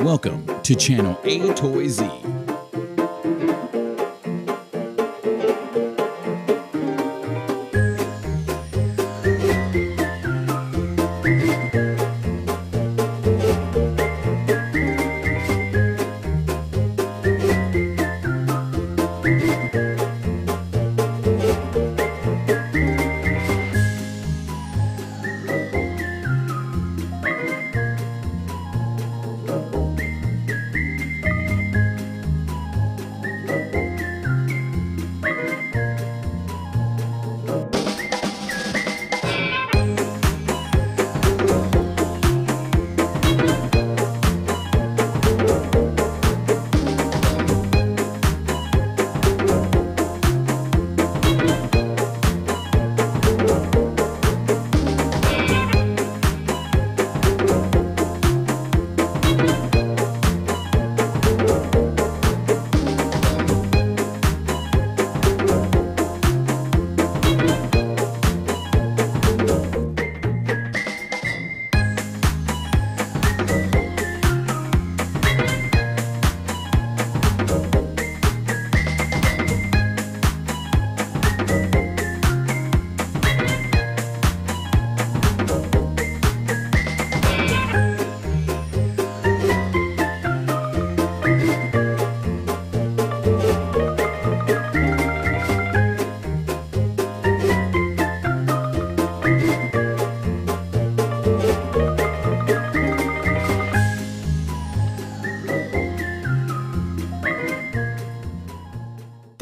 Welcome to channel AToyZ.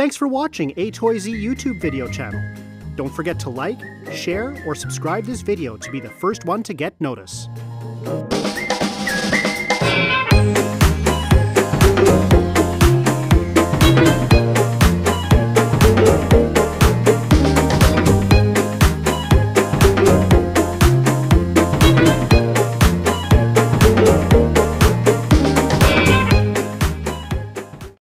Thanks for watching AToyZ YouTube video channel. Don't forget to like, share, or subscribe this video to be the first one to get notice.